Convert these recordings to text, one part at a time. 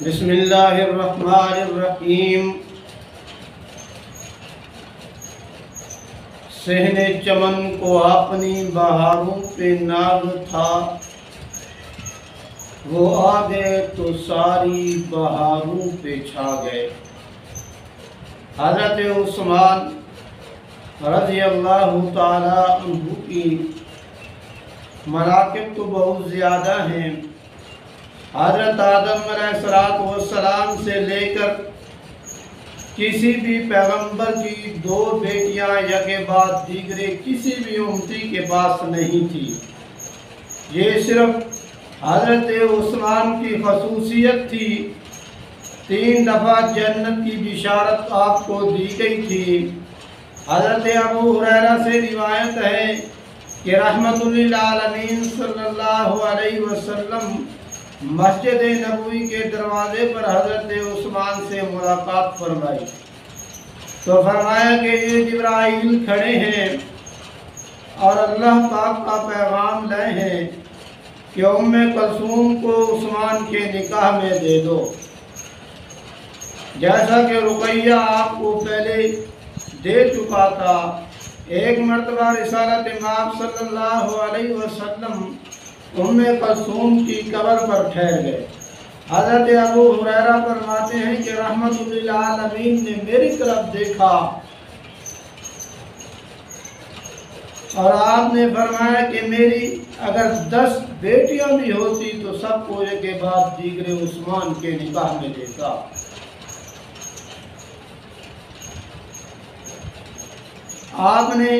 बिस्मिल्लाहिर्रहमानिर्रहीम। सहने चमन को अपनी बहारों पे नाज था, वो आ गए तो सारी बहारों पे छा गए। हज़रत उस्मान रज़ी अल्लाह ताला अन्हु की मनाक़िब तो बहुत ज़्यादा हैं। हज़रत आदम अलैहिस्सलाम से लेकर किसी भी पैगंबर की दो बेटियां यके बाद दीगरे किसी भी उम्मती के पास नहीं थी। ये सिर्फ हज़रत उस्मान की खसूसियत थी। 3 दफ़ा जन्नत की बिशारत आपको दी गई थी। हज़रत अबू हुरैरा से रिवायत है कि रहमतुल्लिल आलमीन सल्लल्लाहु अलैहि वसल्लम मस्जिद नबवी के दरवाजे पर हज़रत उस्मान से मुलाकात फरमाई तो फरमाया कि ये जिब्राइल खड़े हैं और अल्लाह पाक का पैगाम लाए हैं कि उम्मे कलसूम को उस्मान के निकाह में दे दो। जैसा कि रुकैया आपको पहले दे चुका था। एक मरतबा रिसालत इमाम सल्लल्लाहु अलैहि वसल्लम उम्मे कलसूम की कब्र पर ठहर गए। हज़रत अबू हुरैरा फरमाते हैं कि रहमतुल्लिल आलमीन ने मेरी तरफ देखा और आपने फरमाया कि मेरी अगर 10 बेटियां भी होती तो सबको एक के बाद दीगरे उस्मान के निकाह में देता। आपने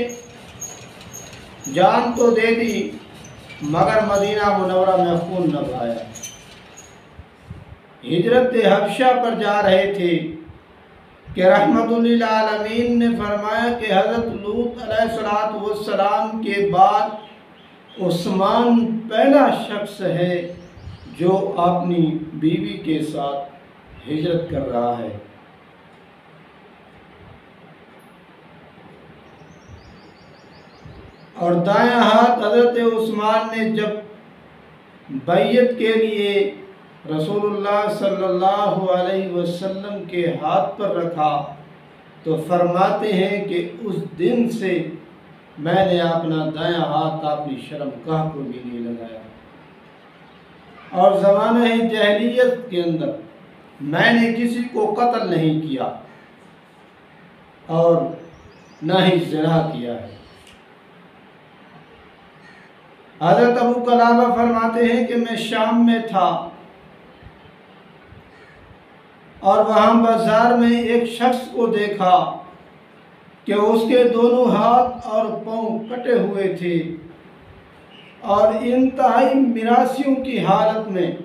जान तो दे दी मगर मदीना मुनव्वरा में खून न बहाया। हिजरत हबशा पर जा रहे थे कि रहमतुल्लिल आलमीन ने फरमाया कि हज़रत लूत अलैहिस्सलाम के बाद उस्मान पहला शख्स है जो अपनी बीवी के साथ हिजरत कर रहा है। और दायां हाथ हज़रत उस्मान ने जब बैयत के लिए रसूलुल्लाह सल्लल्लाहु अलैहि वसल्लम के हाथ पर रखा तो फरमाते हैं कि उस दिन से मैंने अपना दायां हाथ अपनी शर्मगाह को भी नहीं लगाया। और ज़माने जहलियत के अंदर मैंने किसी को कत्ल नहीं किया और न ही ज़िना किया है। हज़रत अबू कलाबा फरमाते हैं कि मैं शाम में था और वहाँ बाजार में एक शख्स को देखा कि उसके दोनों हाथ और पाँव कटे हुए थे और इंतहाई मिरासियों की हालत में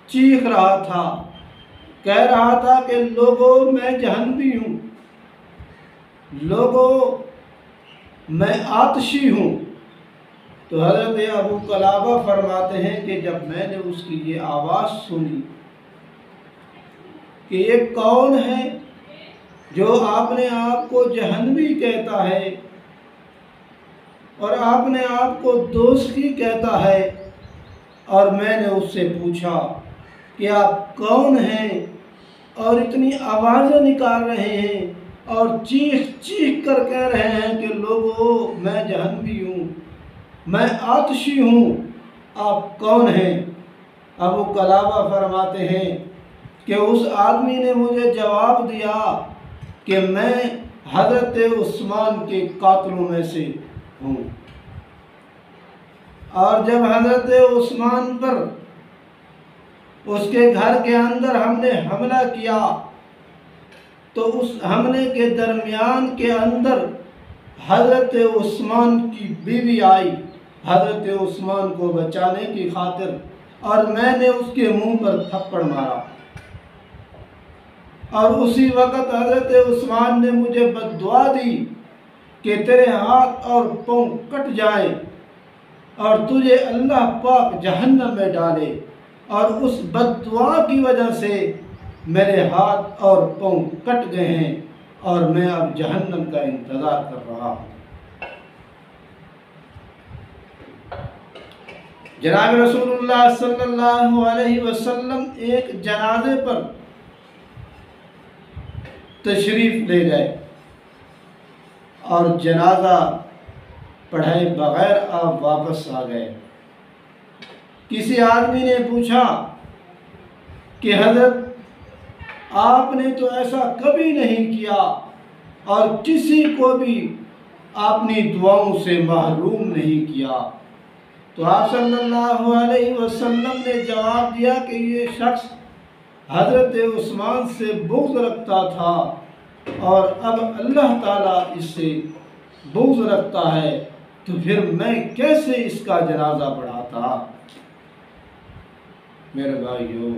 चीख रहा था, कह रहा था कि लोगों मैं जहन्नमी हूँ, लोगों मैं आतशी हूँ। तो हज़रत अबू कलाबा फरमाते हैं कि जब मैंने उसकी ये आवाज़ सुनी कि ये कौन है जो अपने आप को जहन्नमी कहता है और अपने आप को दोस्ती कहता है, और मैंने उससे पूछा कि आप कौन हैं और इतनी आवाज़ें निकाल रहे हैं और चीख चीख कर कह रहे हैं कि लोगों मैं जहन्नमी हूँ, मैं आतशी हूँ, आप कौन हैं? अबू कलाबा फरमाते हैं कि उस आदमी ने मुझे जवाब दिया कि मैं हज़रत उस्मान के कातिलों में से हूँ। और जब हज़रत उस्मान पर उसके घर के अंदर हमने हमला किया तो उस हमले के दरमियान के अंदर हज़रत उस्मान की बीवी आई हज़रत उस्मान को बचाने की खातिर, और मैंने उसके मुंह पर थप्पड़ मारा और उसी वक़्त हज़रत उस्मान ने मुझे बद्दुआ दी कि तेरे हाथ और पाँव कट जाए और तुझे अल्लाह पाक जहन्नम में डाले। और उस बद्दुआ की वजह से मेरे हाथ और पाँव कट गए हैं और मैं अब जहन्नम का इंतज़ार कर रहा हूँ। जनाब रसूलुल्लाह सल्लल्लाहु अलैहि वसल्लम एक जनाजे पर तशरीफ़ ले गए और जनाजा पढ़ाए बगैर आप वापस आ गए। किसी आदमी ने पूछा कि हज़रत, आपने तो ऐसा कभी नहीं किया और किसी को भी अपनी दुआओं से महरूम नहीं किया। तो आप सल्लल्लाहु अलैहि वसल्लम ने जवाब दिया कि ये शख्स हज़रत उस्मान से बुग़्ज़ रखता था और अब अल्लाह ताला इससे बुग़्ज़ रखता है, तो फिर मैं कैसे इसका जनाजा पढ़ाता। मेरे भाइयों,